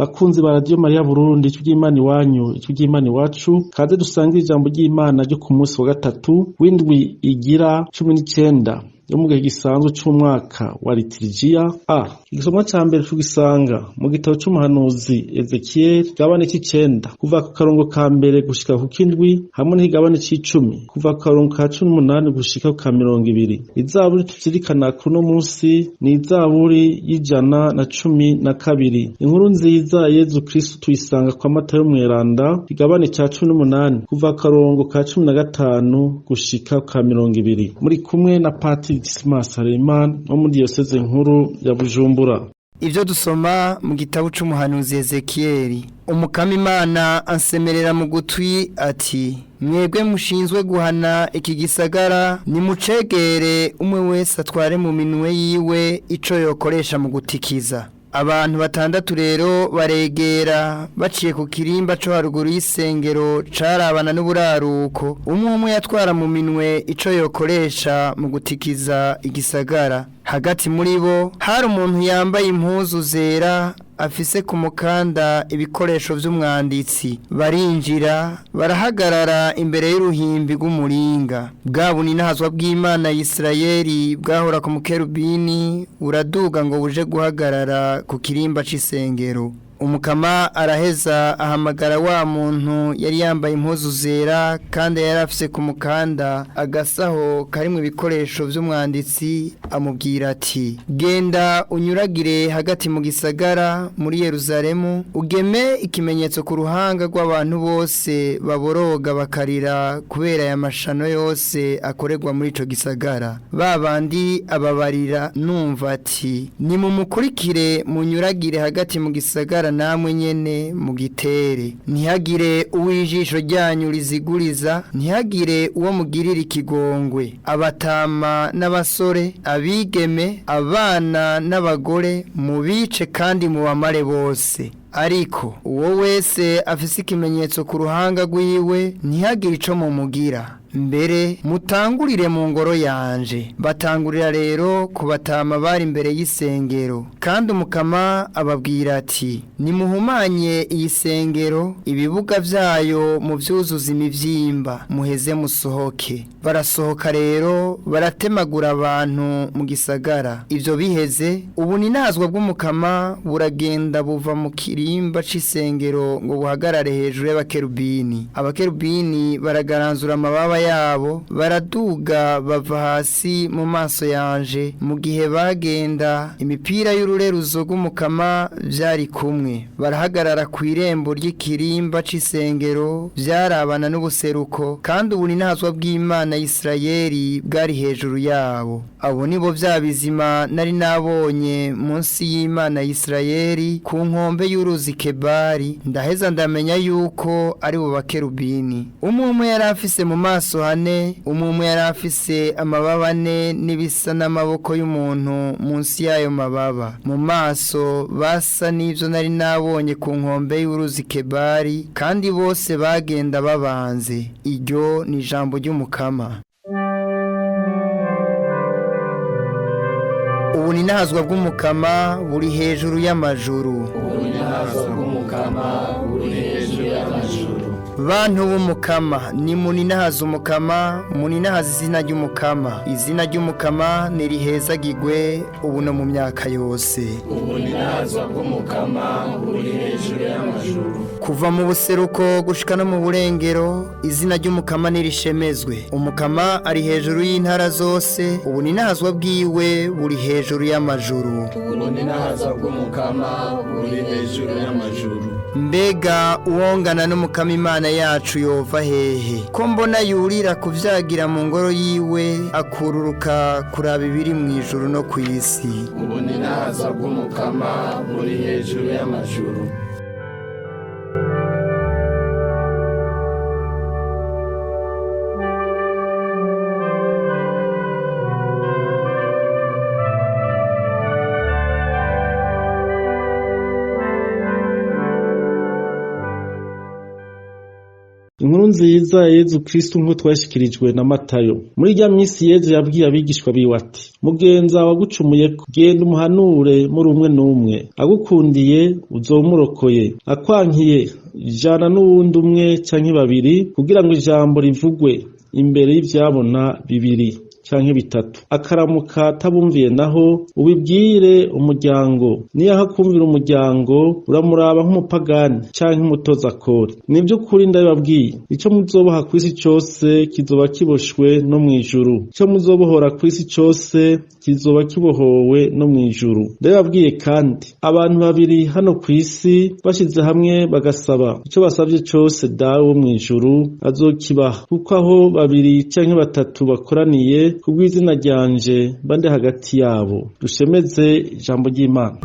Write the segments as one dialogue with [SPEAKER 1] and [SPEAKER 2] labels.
[SPEAKER 1] bakunzi ba Radio Maria Burundi, ijwi ry'Imana iwanyu, ijwi ry'Imana iwacu, kaze dusangire ijambo ry'Imana ryo ku munsi wa gatatu w'indwi igira 19 yo mu gihe gisanzwe c'umwaka wa liturgia igisomwa ca mbere tugisanga mu gitabo c'umuhanuzi Ezekiel gabane c'icenda kuva ku karongo ka mbere gushika ku kindwi hamwe n'igabane c'icumi kuva ku karongo ka 18 gushika ku ka 20. Izaburi tuzirikana kuno munsi ni izaburi y'112. Inkuru nziza Yezu Kristo tuyisanga kwa Matayo mweranda igabane ca 18 kuva ku karongo ka 15 gushika ku ka 20. Muri kumwe na Patiri Dismas Harerimana wo muri diyoseze nkuru ya Bujumbura.
[SPEAKER 2] Ivyo dusoma mu gitabo c'umuhanuzi Ezekiel, umukama Imana ansemerera mu gutwi ati: mwebwe mushinzwe guhana iki gisagara, nimucegere umwe wese atware mu minwe yiwe ico yokoresha mu gutikiza. Abantu 6 rero baregera baciye ku kirimba cyo haruguru y'isengero carabana n'uburaruko, umwe yatwara mu minwe ico yokoresha mu gutikiza igisagara. Hagati muri bo hari umuntu yambaye impuzu zera afise ku mukanda ibikoresho vy'umwanditsi. Barinjira barahagarara imbere y'uruhimbi rw'umuringa. Bwabuni nahazwa bw'Imana Isirayeli bwahora ku mukerubini uraduga ngo buje guhagarara ku kirimba c'isengero. Umukama araheza ahamagara wa muntu yari yambaye impuzu zera kandi yari afise ku mukanda agasaho karimwe ibikoresho vy'umwanditsi, amubwira ati: genda unyuragire hagati mu gisagara muri Yerusalemu, ugeme ikimenyetso ku ruhanga rw'abantu bose baboroga bakarira kubera ya mashano yose akorerwa muri ico gisagara. Babandi ababarira numva ati: nimumukurikire munyuragire hagati mu gisagara namwe nyene mu gitere, ntihagire uwijisho ryanyu riziguriza, ntihagire uwo mugirira ikigongwe. Abatama n'abasore, abigeme, abana n'abagore mubice kandi mubamare bose. Ariko uwo wese afise ikimenyetso ku ruhanga rwiwe ntihagire ico mumugira, mbere mutangurire mu ngoro yanje. Batangurira rero kubatama bari imbere y'isengero, kandi umukama ababwira ati: nimuhumanye iyi sengero, ibibuga vyayo mu vyuzuza imivyimba, muheze musohoke. Barasohoka rero baratemagura abantu mu gisagara. Ivyo biheze, ubu ninazwa bw'umukama buragenda buva mu kirimba c'isengero ngo buhagarare hejuru y'abakerubini. Abakerubini baragaranzura amababa yabo, baraduga bava hasi mu maso yanje. Mu gihe bagenda, imipira y'urureruzo rw'umukama vyari kumwe. Barahagarara ku irembo ry'ikirimba c'isengero vyarabana n'ubuseruko, kandi ubu ninazwa bw'Imana Isirayeli bwari hejuru yabo. Abo nibo vyabizima nari nabonye munsi y'Imana Isirayeli ku nkombe y'uruzi Kebari. Ndaheza ndamenya yuko ari bo bakerubini. Umwe yari afise mu maso hane, umwe yari afise amababa ane n'ibisa n'amaboko y'umuntu munsi y'ayo mababa. Mu maso basa n'ivyo nari nabonye ku nkombe y'uruzi Kebari, kandi bose bagenda babanze. Iryo ni ijambo ry'umukama. Ubu ninahazwa bw'umukama buri hejuru y'amajuru. Bantu b'umukama, nimuninahaza umukama, muninahaza izina ry'umukama. Izina ry'umukama nirihezagirwe ubu no mu myaka yose. Ubuninahazwa bw'umukama buri hejuru y'amajuru. Kuva mu buseruko gushika no mu burengero, izina ry'umukama nirishemezwe. Umukama ari hejuru y'intara zose, ubuninahazwa bwiwe buri hejuru y'amajuru. Ubuninahazwa bw'umukama buri hejuru y'amajuru. Mbega uwongana n'umukama Imana yacu yova hehe? Ko mbona yurira kuvyagira mu ngoro yiwe, akururuka kuraba ibiri mu ijuru no kw'isi. Ubuninahazwa bw'umukama buri hejuru y'amajuru.
[SPEAKER 1] Inkuru nziza ya Yezu Kristo nk'uko twashikirijwe na Matayo. Muri rya minsi Yezu yabwiye abigishwa biwe ati: mugenza wagucumuyeko genda umuhanure muri umwe n'umwe, agukundiye uzomurokoye, akwankiye jana n'uwundi umwe canke babiri, kugira ngo ijambo rivugwe imbere y'ivyabona bibiri canke bitatu. Akaramuka atabumviye naho ubibwire umuryango, niyaho akumvira umuryango uramuraba nk'umupagani canke umutoza kori. Nivyo ukuri ndabibabwiye, ico muzoboha kw'isi cose kizoba kiboshwe no mw'ijuru, ico muzobohora kw'isi cose kizoba kibohowe no mw'ijuru. Ndabibabwiye kandi, abantu babiri hano kw'isi bashize hamwe bagasaba ico basavye cose Dawe wo mw'ijuru azokibaha, kuko aho babiri canke batatu bakoraniye kubw'izina ryanje bande hagati yabo. Dushemeze ijambo ry'Imana.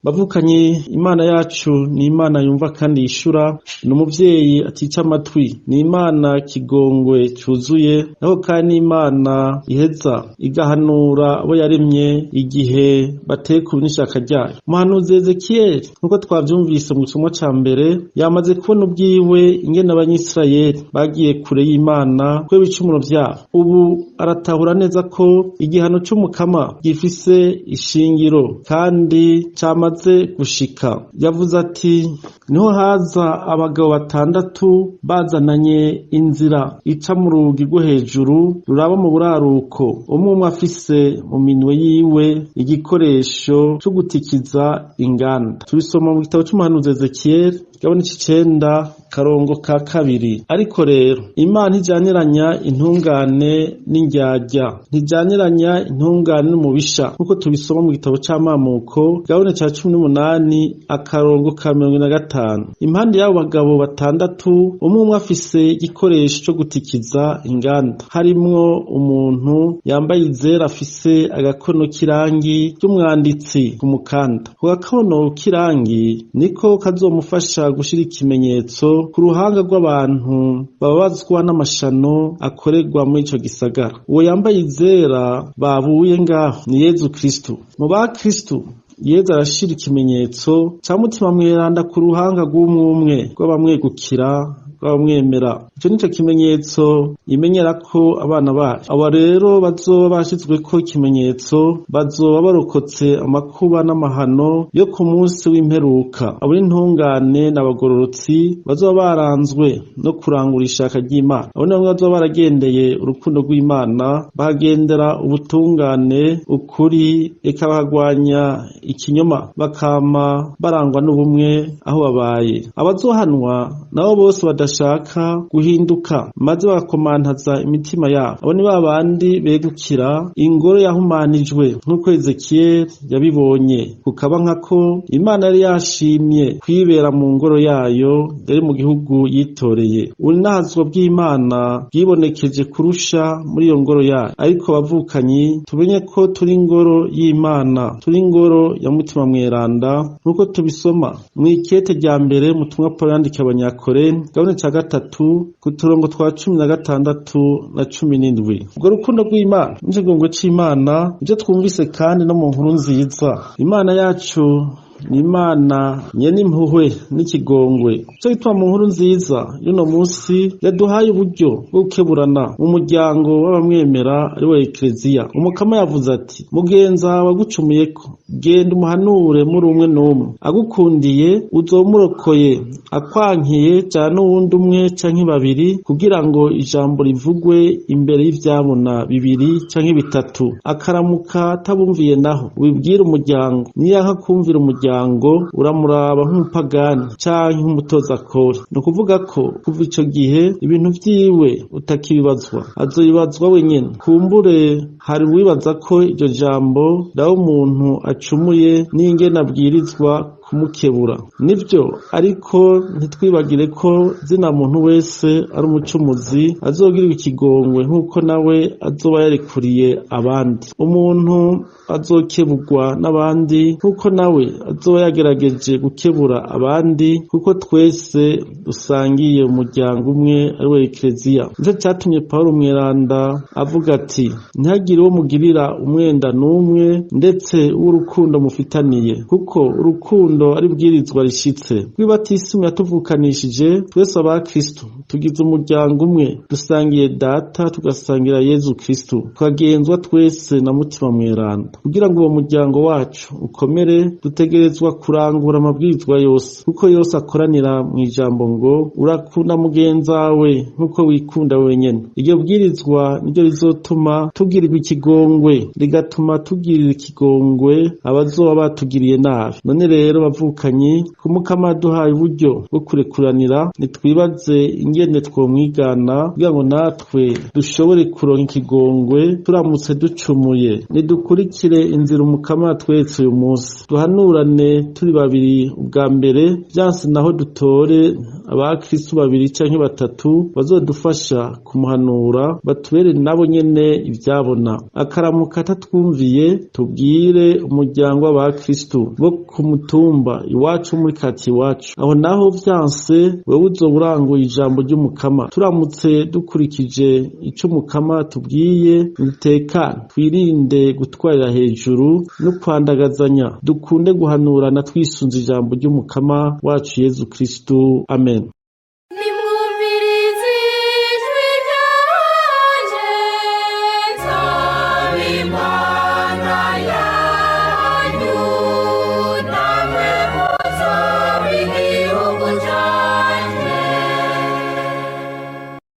[SPEAKER 1] Bavukanye, Imana yacu ni Imana yumva kandi yishura, ni umuvyeyi atica amatwi, ni Imana kigongwe cuzuye, naho kandi ni Imana iheza igahanura abo yaremye igihe batekuwe n'ishaka ryayo. Umuhanuzi Ezekiyeli nk'uko twavyumvise mu gisomwa ca mbere, yamaze kubona ubwiwe ingene abanyisirayeli bagiye kure y'Imana kubera ibicumuro vyabo. Ubu aratahura neza ko igihano c'umukama gifise ishingiro kandi camaze gushika. Yavuze ati: niho haza abagabo batandatu bazananye inzira ica mu rugi rwo hejuru ruraba mu buraruko, umwe umwe afise mu minwe yiwe igikoresho co gutikiza inganda. Tubisoma mu gitabo c'umuhanuzi Ezekiyeli gabone c'icenda karongo ka kabiri. Ariko rero Imana ntijaniranya intungane n'indyarya, ntijaniranya intungane n'umubisha, nkuko tubisoma mu gitabo c'amamuko gabone ca 18 akarongo ka 45. Impande y'abo bagabo batandatu, umwe umwe afise igikoresho co gutikiza inganda, harimwo umuntu yambaye izera afise agakono k'irangi ry'umwanditsi ku mukanda. Ako gakono k'irangi niko kazomufasha gushira ikimenyetso ku ruhanga rw'abantu bababazwa n'amashano akorerwa muri ico gisagara. Uwo yambaye izera babuye ngaho ni Yezu Kristo. Mu ba Kristo Yezu arashira ikimenyetso ca mutima mweranda ku ruhanga rw'umwe rw'abamwegukira bamwemera. Ico nico kimenyetso imenyera ko abana bayo. Aba rero bazoba bashizweko ikimenyetso, bazoba barokotse amakuba n'amahano yo ku munsi w'imperuka. Abo n'intungane n'abagororotsi bazoba baranzwe no kurangura ishaka ry'Imana. Abo nibo bazoba baragendeye urukundo rw'Imana, bagendera ubutungane, ukuri, eka bahagwanya ikinyoma, bakama barangwa n'ubumwe aho babaye. Abazohanwa nabo bose badashaka guhinduka maze bagakomantaza imitima yabo. Abo ni babandi begukira ingoro yahumanijwe nk'uko Ezekiyeli yabibonye, kukaba nkako Imana yari yashimye kwibera mu ngoro yayo yari mu gihugu yitoreye. Ubunahazwa bw'Imana bwibonekeje kurusha muri iyo ngoro yayo. Ariko bavukanyi, tumenye ko turi ingoro y'Imana, turi ingoro ya mutima mweranda, nk'uko tubisoma mw'ikete rya mbere mutumwa Pawulo yandikiye Abanyakorenti gabone ca gatatu ku turongo twa 16 na 17. Ubwo rukundo rw'Imana n'ikigongwe c'Imana ivyo twumvise kandi no mu nkuru nziza. Imana yacu ni Imana nyene impuhwe n'ikigongwe. Cyo gituma mu nkuru nziza y'uno munsi yaduhaye uburyo bwo gukeburana mu muryango w'abamwemera ari we Ekleziya. Umukama yavuze ati: mugenza wagucumuyeko genda umuhanure muri umwe n'umwe, agukundiye uzomurokoye, akwankiye cyane n'uwundi umwe canke babiri, kugira ngo ijambo rivugwe imbere y'ivyabona bibiri canke bitatu. Akaramuka atabumviye naho ubibwire umuryango, niyaho akumvira umuryango uramuraba nk'umupagani canke nk'umutoza kori. No kuvuga ko kuva ico gihe ibintu vyiwe utakibibazwa, azoyibazwa wenyene. Kumbure hari wibaza ko iryo jambo dawe umuntu acumuye n'ingene abwirizwa kumukebura. Nivyo, ariko ntitwibagire ko zina muntu wese ari umucumuzi azogirirwa ikigongwe nk'uko nawe azoba yarekuriye abandi. Umuntu azokeburwa n'abandi nk'uko nawe azoba yagerageje gukebura abandi, kuko twese dusangiye umuryango umwe ari we Ekleziya. Nico catumye Pawulo Mweranda avuga ati: ntihagire uwo mugirira umwenda n'umwe, ndetse w'urukundo mufitaniye, kuko urukundo ari bwirizwa rishitse. Rw'ibatisimu yatuvukanishije twese aba Kristo, tugize umuryango umwe, dusangiye data, tugasangira Yezu Kristo, tukagenzwa twese na Mutima Mweranda. Kugira ngo uwo muryango wacu ukomere, dutegerezwa kurangura amabwirizwa yose, kuko yose akoranira mu ijambo ngo urakunda mugenzawe nk'uko wikunda wenyene. Iryo bwirizwa niryo rizotuma tugirirwa ikigongwe, rigatuma tugirira ikigongwe abazoba batugiriye nabi. None rero bavukanyi, kumukama duhaye uburyo bwo kurekuranira, nitwibaze ingene twomwigana kugira ngo natwe dushobore kuronka ikigongwe turamutse ducumuye. Nidukurikire inzira umukama yatweretse uyu munsi, duhanurane turi babiri ubwa mbere, vyanse naho dutore abakristu babiri canke batatu bazodufasha kumuhanura, batubere nabo nyene ivyabona. Akaramuka atatwumviye, tubwire umuryango w'abakristu bo ku mutumba iwacu muri kati iwacu. Aho naho vyanse, wewe uzoba uranguye ijambo ry'umukama. Turamutse dukurikije ico umukama tubwiye, dutekane, twirinde gutwarira hejuru no kwandagazanya, dukunde guhanurana twisunze ijambo ry'umukama wacu Yezu Kristu. Amen.